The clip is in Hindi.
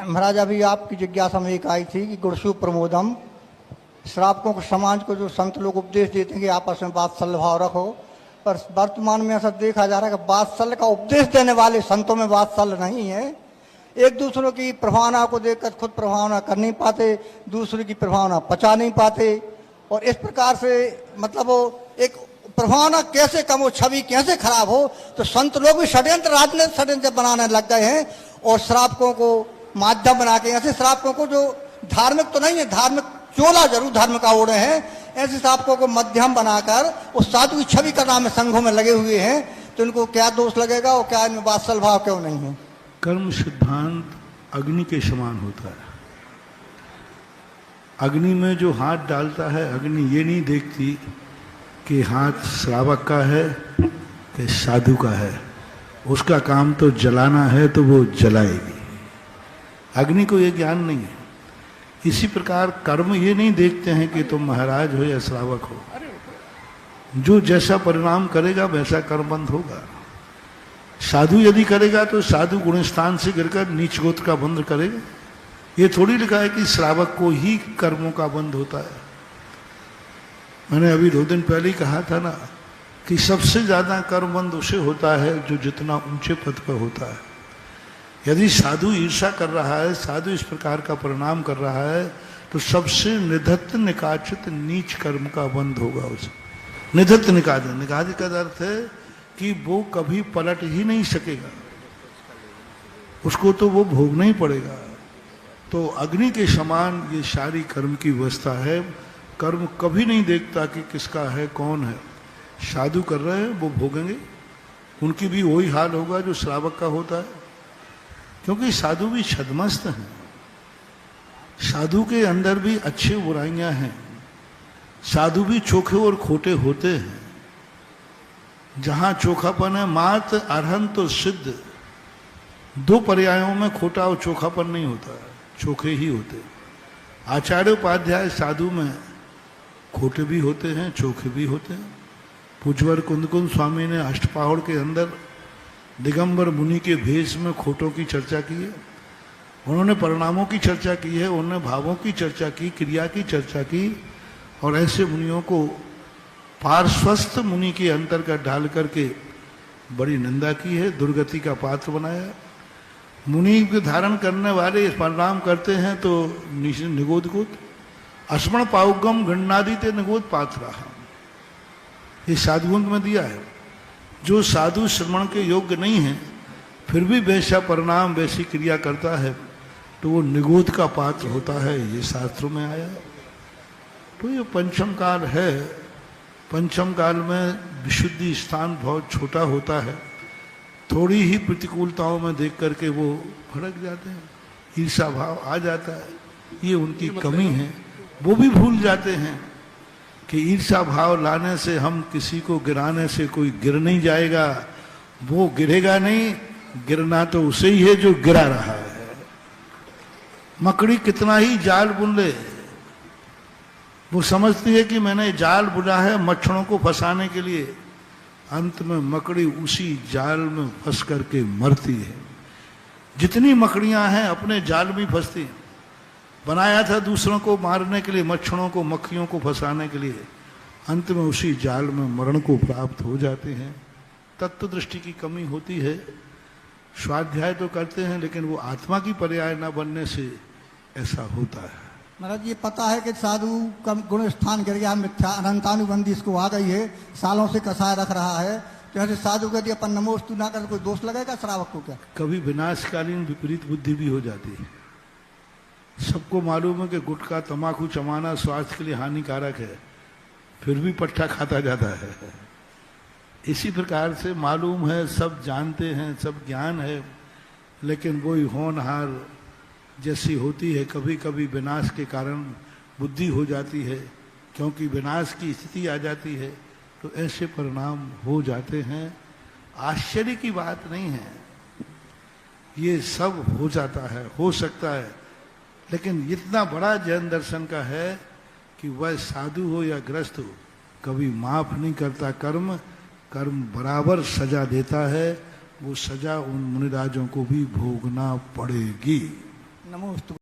महाराज अभी आपकी जिज्ञासा में एक आई थी कि गुणशु प्रमोदम, श्रावकों को समाज को जो संत लोग उपदेश देते हैं कि आपस में वात्सल्य भाव रखो, पर वर्तमान में ऐसा देखा जा रहा है कि वात्सल्य का उपदेश देने वाले संतों में वात्सल्य नहीं है। एक दूसरों की प्रभावना को देखकर खुद प्रभावना कर नहीं पाते, दूसरे की प्रभावना पचा नहीं पाते, और इस प्रकार से मतलब वो एक प्रभावना कैसे कम हो, छवि कैसे खराब हो। तो संत लोग भी षड्यंत्र, राजनीतिक षड्यंत्र बनाने लग गए हैं और श्रावकों को माध्यम बना के, ऐसे श्रावकों को जो धार्मिक तो नहीं है, धार्मिक चोला जरूर धर्म का ओढ़े हैं, ऐसे श्रावकों को मध्यम बनाकर उस साधु की छवि करना में संघों में लगे हुए हैं। तो इनको क्या दोष लगेगा और क्या इनमें वात्सल्य भाव क्यों नहीं है? कर्म सिद्धांत अग्नि के समान होता है। अग्नि में जो हाथ डालता है, अग्नि ये नहीं देखती कि हाथ श्रावक का है कि साधु का है, उसका काम तो जलाना है तो वो जलाएगी। अग्नि को ये ज्ञान नहीं है। इसी प्रकार कर्म ये नहीं देखते हैं कि तुम महाराज हो या श्रावक हो, जो जैसा परिणाम करेगा वैसा कर्मबंध होगा। साधु यदि करेगा तो साधु गुणस्थान से गिरकर नीच गोत्र का बंध करेगा। ये थोड़ी लिखा है कि श्रावक को ही कर्मों का बंध होता है। मैंने अभी 2 दिन पहले ही कहा था ना कि सबसे ज्यादा कर्मबंध उसे होता है जो जितना ऊंचे पद पर होता है। यदि साधु ईर्षा कर रहा है, साधु इस प्रकार का परिणाम कर रहा है, तो सबसे निधत्त निकाचित नीच कर्म का बंध होगा उसे। निधत्त निकाचित का अर्थ है कि वो कभी पलट ही नहीं सकेगा, उसको तो वो भोगना ही पड़ेगा। तो अग्नि के समान ये सारी कर्म की व्यवस्था है। कर्म कभी नहीं देखता कि किसका है, कौन है। साधु कर रहे हैं वो भोगेंगे, उनकी भी वही हाल होगा जो श्रावक का होता है, क्योंकि साधु भी छद्मस्त हैं। साधु के अंदर भी अच्छे बुराइयां हैं, साधु भी चोखे और खोटे होते हैं। जहां चोखापन है, मात अरहंत तो सिद्ध, 2 पर्यायों में खोटा और चोखापन नहीं होता, चोखे ही होते। आचार्य उपाध्याय साधु में खोटे भी होते हैं, चोखे भी होते हैं। पूज्यवर कुंदकुंद स्वामी ने अष्टपहाड़ के अंदर दिगंबर मुनि के भेष में खोटों की चर्चा की है। उन्होंने परिणामों की चर्चा की है, उन्होंने भावों की चर्चा की, क्रिया की चर्चा की, और ऐसे मुनियों को पार्श्वस्थ मुनि के अंतर्गत डाल करके बड़ी निंदा की है, दुर्गति का पात्र बनाया। मुनि के धारण करने वाले परिणाम करते हैं तो निगोदगोद अस्मण पाउगम गण्डादिते निगोद पात्रा, ये साधुओं में दिया है। जो साधु श्रवण के योग्य नहीं है फिर भी वैसा परिणाम, वैसी क्रिया करता है, तो वो निगोद का पात्र होता है, ये शास्त्रों में आया है। तो ये पंचम काल है। पंचम काल में विशुद्धि स्थान बहुत छोटा होता है, थोड़ी ही प्रतिकूलताओं में देख करके वो भड़क जाते हैं, ईर्षा भाव आ जाता है, ये उनकी कमी है। वो भी भूल जाते हैं कि ईर्षा भाव लाने से, हम किसी को गिराने से कोई गिर नहीं जाएगा, वो गिरेगा नहीं, गिरना तो उसे ही है जो गिरा रहा है। मकड़ी कितना ही जाल बुन ले, वो समझती है कि मैंने जाल बुना है मच्छरों को फंसाने के लिए, अंत में मकड़ी उसी जाल में फंस करके मरती है। जितनी मकड़ियां हैं अपने जाल में फंसती हैं। बनाया था दूसरों को मारने के लिए, मच्छरों को, मक्खियों को फंसाने के लिए, अंत में उसी जाल में मरण को प्राप्त हो जाते हैं। तत्व दृष्टि की कमी होती है। स्वाध्याय तो करते हैं लेकिन वो आत्मा की पर्याय न बनने से ऐसा होता है। महाराज ये पता है कि साधु का गुण स्थान गिर गया, मिथ्या अनंतानुबंधी इसको आ गई है, सालों से कसाय रख रहा है, तो ऐसे साधु का दिया अपन नमोस्तु ना कर कोई दोष लगेगा श्रावक को क्या? कभी विनाशकालीन विपरीत बुद्धि भी हो जाती है। सबको मालूम है कि गुटखा तंबाकू चबाना स्वास्थ्य के लिए हानिकारक है, फिर भी पट्टा खाता जाता है। इसी प्रकार से मालूम है, सब जानते हैं, सब ज्ञान है, लेकिन वही होनहार जैसी होती है, कभी कभी विनाश के कारण बुद्धि हो जाती है, क्योंकि विनाश की स्थिति आ जाती है, तो ऐसे परिणाम हो जाते हैं। आश्चर्य की बात नहीं है, ये सब हो जाता है, हो सकता है। लेकिन इतना बड़ा जैन दर्शन का है कि वह साधु हो या ग्रस्त हो, कभी माफ नहीं करता कर्म, कर्म बराबर सजा देता है। वो सजा उन मुनिराजों को भी भोगना पड़ेगी। नमोस्तु।